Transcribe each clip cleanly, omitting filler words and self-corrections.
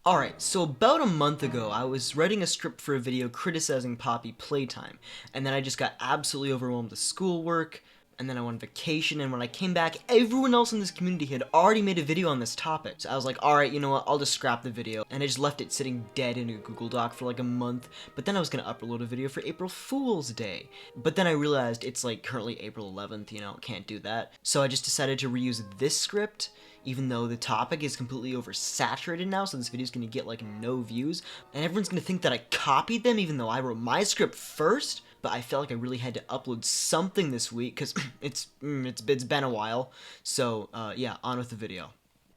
Alright, so about a month ago, I was writing a script for a video criticizing Poppy Playtime, and then I just got absolutely overwhelmed with schoolwork, and then I went on vacation, and when I came back, everyone else in this community had already made a video on this topic. So I was like, alright, you know what, I'll just scrap the video, and I just left it sitting dead in a Google Doc for like a month, but then I was gonna upload a video for April Fool's Day. But then I realized it's like currently April 11th, you know, can't do that. So I just decided to reuse this script, even though the topic is completely oversaturated now, so this video's gonna get like no views, and everyone's gonna think that I copied them even though I wrote my script first. But I felt like I really had to upload something this week because it's been a while. So yeah, on with the video.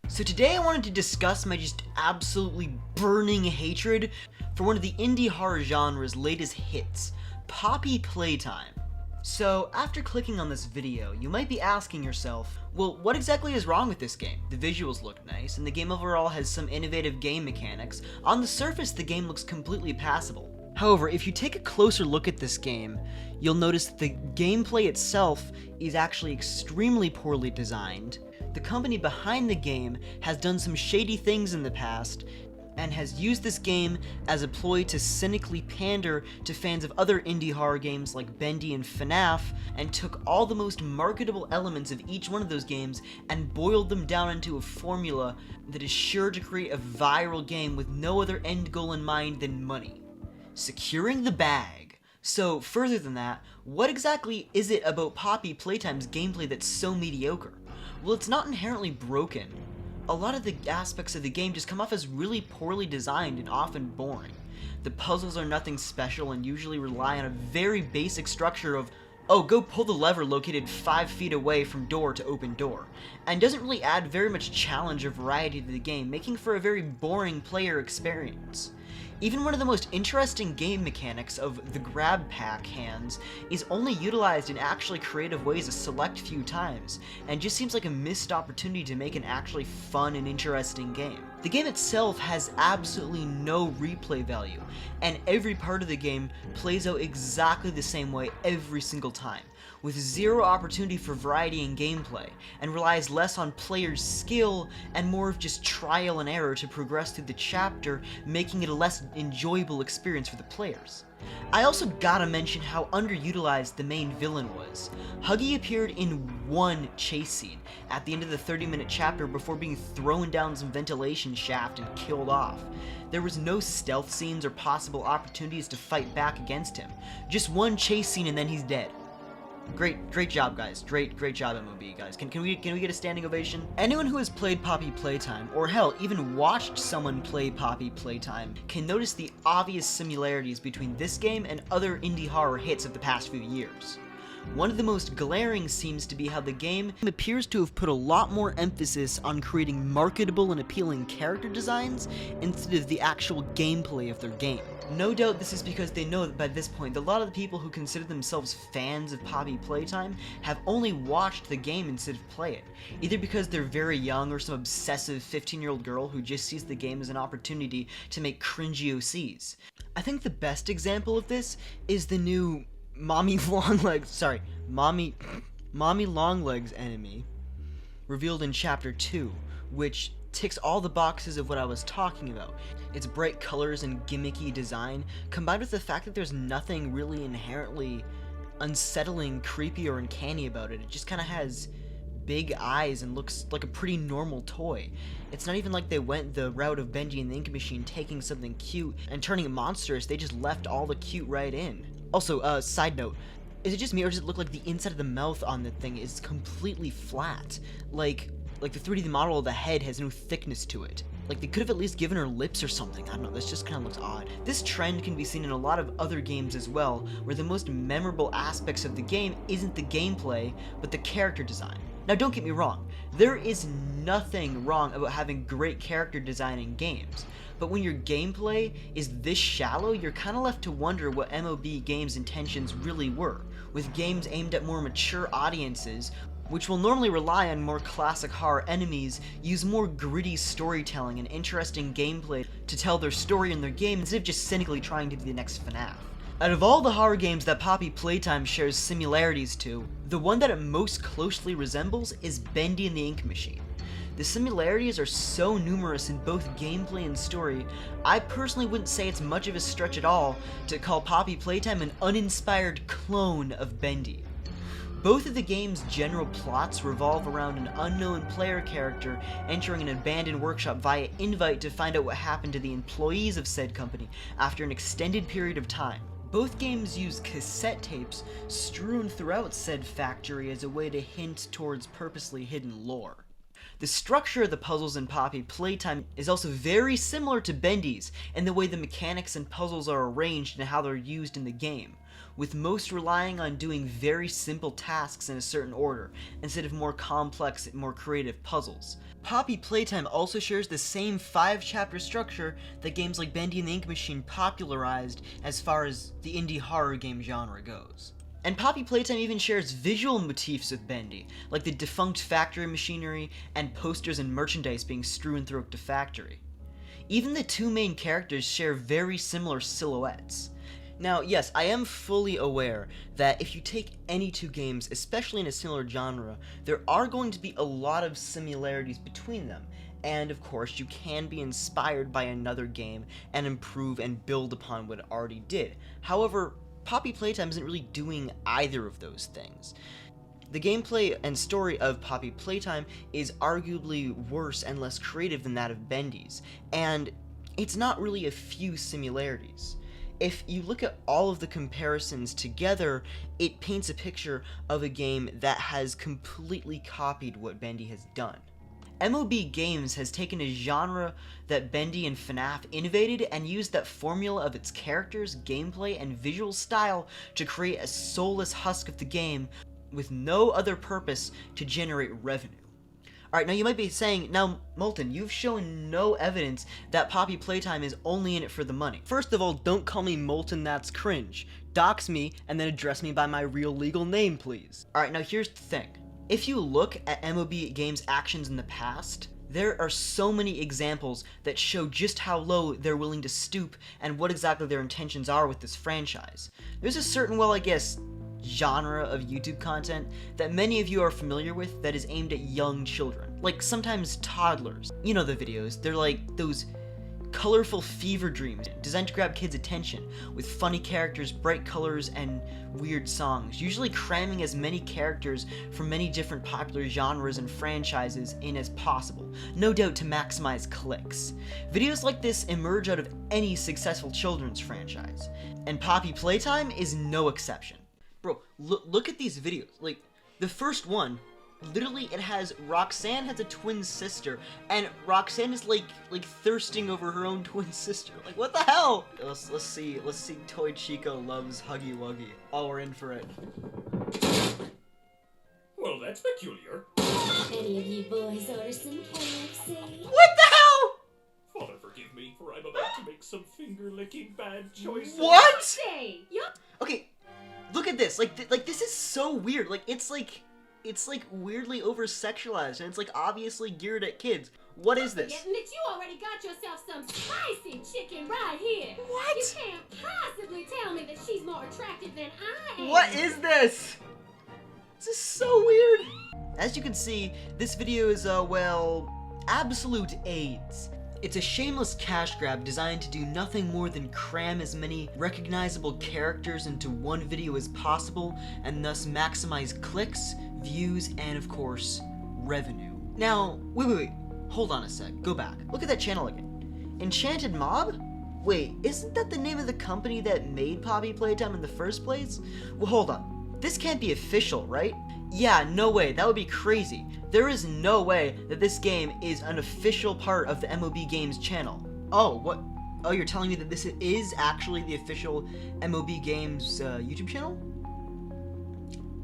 So today I wanted to discuss my just absolutely burning hatred for one of the indie horror genre's latest hits, Poppy Playtime. So after clicking on this video, you might be asking yourself, well, what exactly is wrong with this game? The visuals look nice, and the game overall has some innovative game mechanics. On the surface, the game looks completely passable. However, if you take a closer look at this game, you'll notice that the gameplay itself is actually extremely poorly designed. The company behind the game has done some shady things in the past, and has used this game as a ploy to cynically pander to fans of other indie horror games like Bendy and FNAF, and took all the most marketable elements of each one of those games and boiled them down into a formula that is sure to create a viral game with no other end goal in mind than money. Securing the bag. So further than that, what exactly is it about Poppy Playtime's gameplay that's so mediocre? Well, it's not inherently broken. A lot of the aspects of the game just come off as really poorly designed and often boring. The puzzles are nothing special and usually rely on a very basic structure of, oh, go pull the lever located 5 feet away from door to open door, and doesn't really add very much challenge or variety to the game, making for a very boring player experience. Even one of the most interesting game mechanics of the grab pack hands is only utilized in actually creative ways a select few times, and just seems like a missed opportunity to make an actually fun and interesting game. The game itself has absolutely no replay value, and every part of the game plays out exactly the same way every single time, with zero opportunity for variety in gameplay, and relies less on players' skill and more of just trial and error to progress through the chapter, making it a less enjoyable experience for the players. I also gotta mention how underutilized the main villain was. Huggy appeared in one chase scene at the end of the 30-minute chapter before being thrown down some ventilation shaft and killed off. There was no stealth scenes or possible opportunities to fight back against him. Just one chase scene and then he's dead. Great job, guys. Great job, MOB, guys. Can we get a standing ovation? Anyone who has played Poppy Playtime, or hell, even watched someone play Poppy Playtime, can notice the obvious similarities between this game and other indie horror hits of the past few years. One of the most glaring seems to be how the game appears to have put a lot more emphasis on creating marketable and appealing character designs instead of the actual gameplay of their game. No doubt this is because they know that by this point, a lot of the people who consider themselves fans of Poppy Playtime have only watched the game instead of play it, either because they're very young or some obsessive 15-year-old girl who just sees the game as an opportunity to make cringy OCs. I think the best example of this is the new Mommy Longlegs enemy revealed in Chapter 2, which ticks all the boxes of what I was talking about. Its bright colors and gimmicky design, combined with the fact that there's nothing really inherently unsettling, creepy, or uncanny about it. It just kind of has big eyes and looks like a pretty normal toy. It's not even like they went the route of Bendy and the Ink Machine taking something cute and turning it monstrous. They just left all the cute right in. Also, side note, is it just me or does it look like the inside of the mouth on the thing is completely flat? Like the 3D model of the head has no thickness to it. Like, they could have at least given her lips or something. I don't know, this just kind of looks odd. This trend can be seen in a lot of other games as well, where the most memorable aspects of the game isn't the gameplay, but the character design. Now, don't get me wrong, there is nothing wrong about having great character design in games, but when your gameplay is this shallow, you're kind of left to wonder what MOB Games' intentions really were, with games aimed at more mature audiences, which will normally rely on more classic horror enemies, use more gritty storytelling and interesting gameplay to tell their story in their game instead of just cynically trying to be the next FNAF. Out of all the horror games that Poppy Playtime shares similarities to, the one that it most closely resembles is Bendy and the Ink Machine. The similarities are so numerous in both gameplay and story, I personally wouldn't say it's much of a stretch at all to call Poppy Playtime an uninspired clone of Bendy. Both of the game's general plots revolve around an unknown player character entering an abandoned workshop via invite to find out what happened to the employees of said company after an extended period of time. Both games use cassette tapes strewn throughout said factory as a way to hint towards purposely hidden lore. The structure of the puzzles in Poppy Playtime is also very similar to Bendy's in the way the mechanics and puzzles are arranged and how they're used in the game, with most relying on doing very simple tasks in a certain order, instead of more complex, more creative puzzles. Poppy Playtime also shares the same 5-chapter structure that games like Bendy and the Ink Machine popularized as far as the indie horror game genre goes. And Poppy Playtime even shares visual motifs with Bendy, like the defunct factory machinery and posters and merchandise being strewn throughout the factory. Even the two main characters share very similar silhouettes. Now, yes, I am fully aware that if you take any two games, especially in a similar genre, there are going to be a lot of similarities between them, and of course you can be inspired by another game and improve and build upon what it already did. However, Poppy Playtime isn't really doing either of those things. The gameplay and story of Poppy Playtime is arguably worse and less creative than that of Bendy's, and it's not really a few similarities. If you look at all of the comparisons together, it paints a picture of a game that has completely copied what Bendy has done. MOB Games has taken a genre that Bendy and FNAF innovated and used that formula of its characters, gameplay, and visual style to create a soulless husk of the game with no other purpose to generate revenue. Alright, now you might be saying, now Molten, you've shown no evidence that Poppy Playtime is only in it for the money. First of all, don't call me Molten, that's cringe. Dox me, and then address me by my real legal name, please. Alright, now here's the thing. If you look at MOB Games' actions in the past, there are so many examples that show just how low they're willing to stoop and what exactly their intentions are with this franchise. There's a certain, well, I guess, genre of YouTube content that many of you are familiar with that is aimed at young children, like sometimes toddlers. You know the videos, they're like those colorful fever dreams designed to grab kids' attention with funny characters, bright colors, and weird songs, usually cramming as many characters from many different popular genres and franchises in as possible, no doubt to maximize clicks. Videos like this emerge out of any successful children's franchise, and Poppy Playtime is no exception. Bro, look at these videos. Like, the first one, literally it has Roxanne has a twin sister, and Roxanne is like thirsting over her own twin sister. Like, what the hell? Let's see Toy Chico loves Huggy Wuggy. Oh, we're in for it. Well, that's peculiar. Any of you boys order some KFC? What the hell? Father, forgive me, for I'm about to make some finger-licking bad choices. What? Hey, yup. Okay, look at this. Like this is so weird. Like, it's like weirdly over-sexualized, and it's like obviously geared at kids. What is this? Forgetting that you already got yourself some spicy chicken right here. What? You can't possibly tell me that she's more attractive than I am. What is this? This is so weird. As you can see, this video is, well, absolute AIDS. It's a shameless cash grab designed to do nothing more than cram as many recognizable characters into one video as possible, and thus maximize clicks, views, and of course, revenue. Now, wait, hold on a sec, go back. Look at that channel again. EnchantedMOB? Wait, isn't that the name of the company that made Poppy Playtime in the first place? Well, hold on. This can't be official, right? Yeah, no way, that would be crazy. There is no way that this game is an official part of the MOB Games channel. Oh, what? Oh, you're telling me that this is actually the official MOB Games YouTube channel?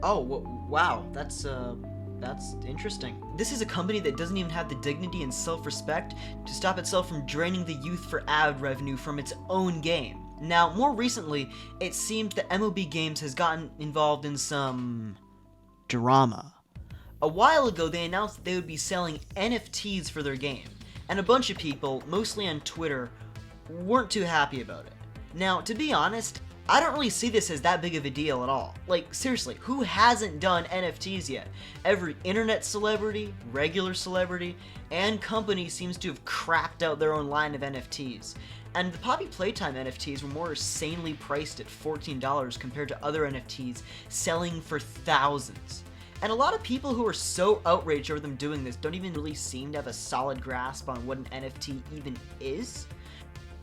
Oh, wow, that's interesting. This is a company that doesn't even have the dignity and self-respect to stop itself from draining the youth for ad revenue from its own game. Now, more recently, it seems that MOB Games has gotten involved in some drama. A while ago, they announced that they would be selling NFTs for their game, and a bunch of people, mostly on Twitter, weren't too happy about it. Now, to be honest, I don't really see this as that big of a deal at all. Like, seriously, who hasn't done NFTs yet? Every internet celebrity, regular celebrity, and company seems to have cracked out their own line of NFTs. And the Poppy Playtime NFTs were more sanely priced at $14 compared to other NFTs selling for thousands. And a lot of people who are so outraged over them doing this don't even really seem to have a solid grasp on what an NFT even is.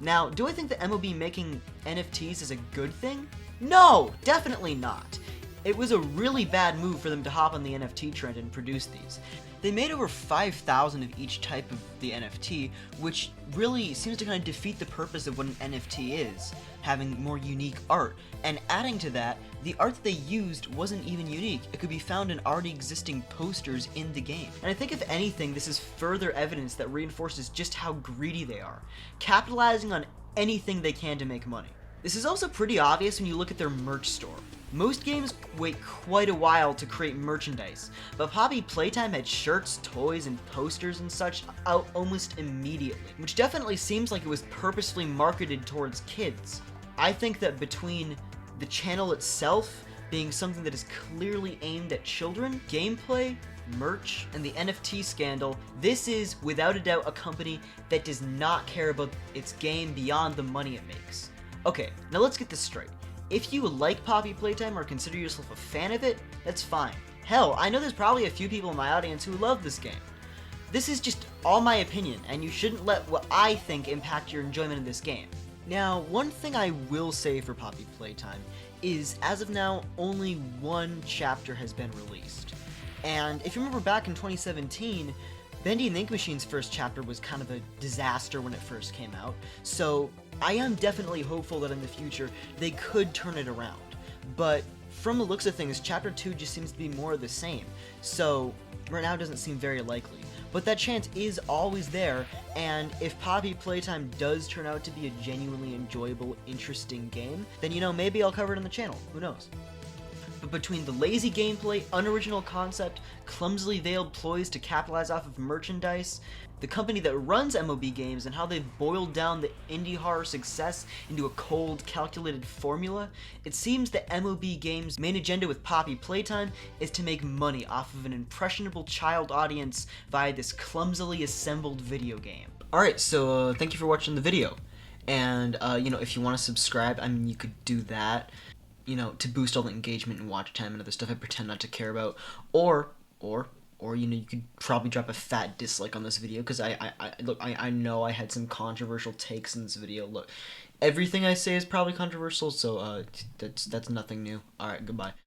Now, do I think that MOB making NFTs is a good thing? No, definitely not. It was a really bad move for them to hop on the NFT trend and produce these. They made over 5,000 of each type of the NFT, which really seems to kind of defeat the purpose of what an NFT is, having more unique art. And adding to that, the art that they used wasn't even unique. It could be found in already existing posters in the game. And I think if anything, this is further evidence that reinforces just how greedy they are, capitalizing on anything they can to make money. This is also pretty obvious when you look at their merch store. Most games wait quite a while to create merchandise, but Poppy Playtime had shirts, toys, and posters and such out almost immediately, which definitely seems like it was purposefully marketed towards kids. I think that between the channel itself being something that is clearly aimed at children, gameplay, merch, and the NFT scandal, this is without a doubt a company that does not care about its game beyond the money it makes. Okay, now let's get this straight. If you like Poppy Playtime or consider yourself a fan of it, that's fine. Hell, I know there's probably a few people in my audience who love this game. This is just all my opinion, and you shouldn't let what I think impact your enjoyment of this game. Now, one thing I will say for Poppy Playtime is, as of now, only one chapter has been released. And if you remember back in 2017, Bendy and the Ink Machine's first chapter was kind of a disaster when it first came out, so I am definitely hopeful that in the future they could turn it around. But from the looks of things, chapter 2 just seems to be more of the same, so right now it doesn't seem very likely. But that chance is always there, and if Poppy Playtime does turn out to be a genuinely enjoyable, interesting game, then maybe I'll cover it on the channel, who knows. But between the lazy gameplay, unoriginal concept, clumsily veiled ploys to capitalize off of merchandise, the company that runs MOB games, and how they've boiled down the indie horror success into a cold, calculated formula, it seems that MOB Games' main agenda with Poppy Playtime is to make money off of an impressionable child audience via this clumsily assembled video game. Alright, so thank you for watching the video. And, if you want to subscribe, you could do that. To boost all the engagement and watch time and other stuff I pretend not to care about, or you could probably drop a fat dislike on this video, because I know I had some controversial takes in this video. Look, everything I say is probably controversial, so that's nothing new. Alright, goodbye.